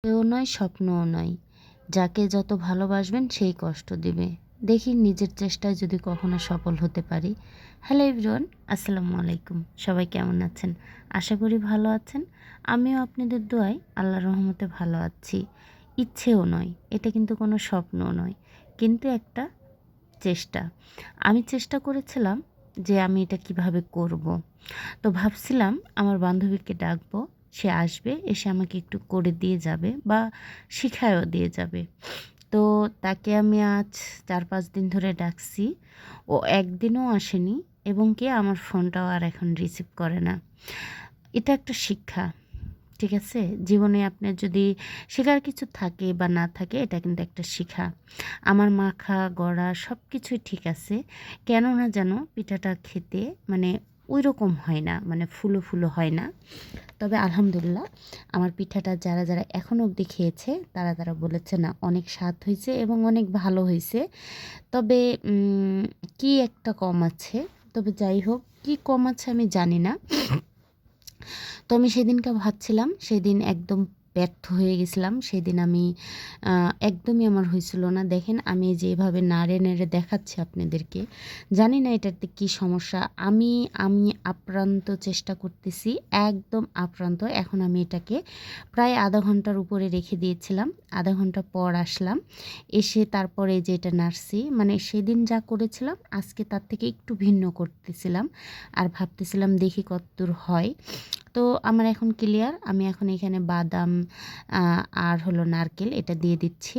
কেউ নয়, স্বপ্নও নয়। যাকে যত ভালোবাসবেন সেই কষ্ট দিবে। দেখি নিজের চেষ্টায় যদি কখনো সফল হতে পারি। হ্যালো এভরিওয়ান, আসসালামু আলাইকুম। সবাই কেমন আছেন? আশা করি ভালো আছেন। আমিও আপনাদের দোয়ায় আল্লাহর রহমতে ভালো আছি। ইচ্ছেও নয়, এটা কিন্তু কোনো স্বপ্নও নয়, কিন্তু একটা চেষ্টা। আমি চেষ্টা করেছিলাম যে আমি এটা কিভাবে করব। তো ভাবছিলাম আমার বান্ধবীকে ডাকবো, সে আসবে, এসে আমাকে একটু করে দিয়ে যাবে বা শিখায়ও দিয়ে যাবে। তো তাকে আমি আজ 4-5 দিন ধরে ডাকছি, ও একদিনও আসেনি এবং কি আমার ফোনটাও আর এখন রিসিভ করে না। এটা একটা শিক্ষা, ঠিক আছে? জীবনে আপনার যদি শেখার কিছু থাকে বা না থাকে, এটা কিন্তু একটা শিক্ষা। আমার মাখা গড়া সব কিছুই ঠিক আছে, কেন না যেন পিঠাটা খেতে মানে ওই রকম হয় না, মানে ফুলো ফুলো হয় না। তবে আলহামদুলিল্লাহ আমার পিঠাটা যারা যারা এখনও অবধি খেয়েছে তারা তারা বলেছে না অনেক স্বাদ হয়েছে এবং অনেক ভালো হয়েছে। তবে কি একটা কম আছে, তবে যাই হোক কি কম আছে আমি জানি না। তো আমি সেদিনকে ভাবছিলাম, সেদিন একদম ব্যর্থ হয়ে গেছিলাম। সেদিন আমি একদমই আমার হয়েছিল না। দেখেন আমি যেভাবে নাড়ে নেড়ে দেখাচ্ছি আপনাদেরকে, জানি না এটাতে কী সমস্যা। আমি আমি আপ্রান্ত চেষ্টা করতেছি, একদম আপ্রান্ত। এখন আমি এটাকে প্রায় আধা ঘন্টার উপরে রেখে দিয়েছিলাম। আধা ঘন্টা পর আসলাম, এসে তারপরে যে এটা নাড়ছি, মানে সেদিন যা করেছিলাম আজকে তার থেকে একটু ভিন্ন করতেছিলাম আর ভাবতেছিলাম দেখি কতদূর হয়। তো আমার এখন ক্লিয়ার। আমি এখন এখানে বাদাম আর হলো নারকেল এটা দিয়ে দিচ্ছি।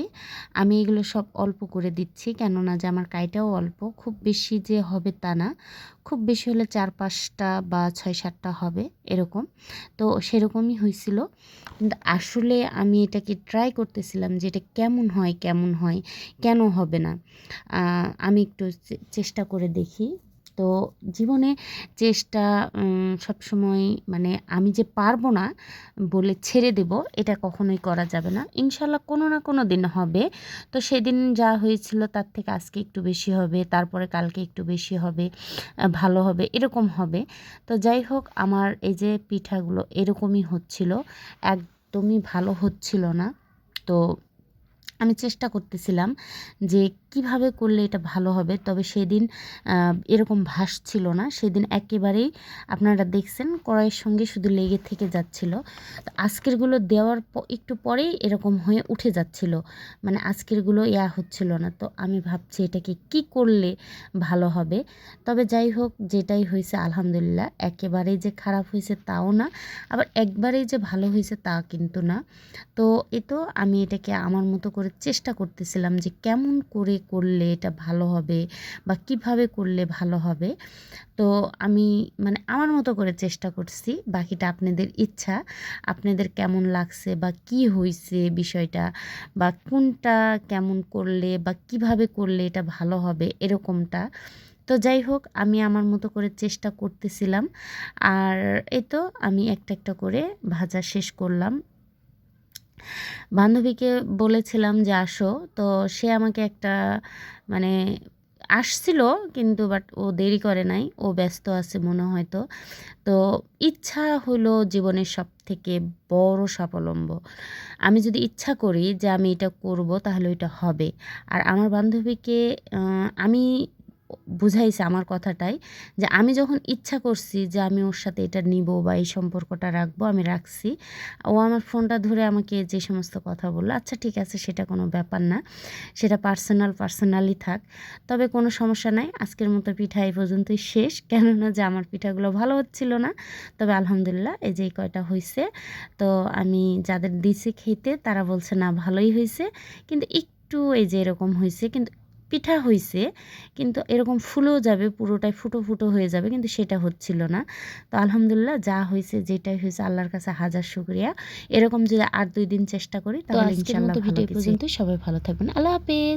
আমি এগুলো সব অল্প করে দিচ্ছি, কেননা যে আমার কাইটাও অল্প, খুব বেশি যে হবে তা না। খুব বেশি হলে 4-5টা বা 6-7টা হবে এরকম। তো সেরকমই হয়েছিল। কিন্তু আসলে আমি এটাকে ট্রাই করতেছিলাম যে এটা কেমন হয়, কেমন হয়, কেন হবে না। আমি একটু চেষ্টা করে দেখি। তো জীবনে চেষ্টা সবসময়, মানে আমি যে পারবো না বলে ছেড়ে দেব এটা কখনোই করা যাবে না। ইনশাল্লাহ কোনো না কোনো দিন হবে। তো সেদিন যা হয়েছিল তার থেকে আজকে একটু বেশি হবে, তারপরে কালকে একটু বেশি হবে, ভালো হবে, এরকম হবে। তো যাই হোক আমার এই যে পিঠাগুলো এরকমই হচ্ছিল, একদমই ভালো হচ্ছিল না। তো আমি চেষ্টা করতেছিলাম যে কিভাবে করলে এটা ভালো হবে। তবে সেদিন এরকম ভাসছিল না। সেদিন একেবারেই আপনারা দেখছেন কড়াইয়ের সঙ্গে শুধু লেগে থেকে যাচ্ছিল। তো আজকেরগুলো দেওয়ার একটু পরেই এরকম হয়ে উঠে যাচ্ছিল, মানে আজকেরগুলো হচ্ছিল না। তো আমি ভাবছি এটাকে কি করলে ভালো হবে। তবে যাই হোক যেটাই হয়েছে আলহামদুলিল্লাহ, একেবারেই যে খারাপ হয়েছে তাও না, আবার একবারেই যে ভালো হয়েছে তা কিন্তু না। তো তো আমি এটাকে আমার মতো করে চেষ্টা করতেছিলাম যে কেমন করে করলে এটা ভালো হবে বা কিভাবে করলে ভালো হবে। তো আমি মানে আমার মতো করে চেষ্টা করছি, বাকিটা আপনাদের ইচ্ছা, আপনাদের কেমন লাগছে বা কি হয়েছে বিষয়টা, বা কোনটা কেমন করলে বা কিভাবে করলে এটা ভালো হবে এরকমটা। তো যাই হোক আমি আমার মতো করে চেষ্টা করতেছিলাম। আর তো আমি একটা একটা করে ভাজা শেষ করলাম। বান্ধবীকে বলেছিলাম যে আসো, তো সে আমাকে একটা মানে আসছিল, কিন্তু বাট ও দেরি করে নাই, ও ব্যস্ত আছে মনে হয়তো। তো ইচ্ছা হলো জীবনের সবথেকে বড় সাফল্য। আমি যদি ইচ্ছা করি যে আমি এটা করব তাহলে ওইটা হবে। আর আমার বান্ধবীকে আমি বুঝাইছি আমার কথাটাই, যে আমি যখন ইচ্ছা করছি যে আমি ওর সাথে এটা নিব বা এই সম্পর্কটা রাখবো, আমি রাখছি। ও আমার ফোনটা ধরে আমাকে যে সমস্ত কথা বললো, আচ্ছা ঠিক আছে সেটা কোনো ব্যাপার না, সেটা পার্সোনালি থাক। তবে কোনো সমস্যা নাই, আজকের মতো পিঠা এই পর্যন্তই শেষ, কেননা যে আমার পিঠাগুলো ভালো হচ্ছিল না। তবে আলহামদুলিল্লাহ এই যে কয়টা হয়েছে, তো আমি যাদের দিছি খেতে তারা বলছে না ভালোই হয়েছে, কিন্তু একটু এই যে এরকম হয়েছে, কিন্তু পিঠা হয়েছে, কিন্তু এরকম ফুলেও যাবে, পুরোটাই ফুটো ফুটো হয়ে যাবে, কিন্তু সেটা হচ্ছিল না। তো আলহামদুলিল্লাহ যা হয়েছে যেটাই হয়েছে আল্লাহর কাছে হাজার শুকরিয়া। এরকম যদি আর 2 দিন চেষ্টা করি তাহলে ইনশাল্লাহ ভালো কিছু। সবাই ভালো থাকবেন, আল্লাহ হাফেজ।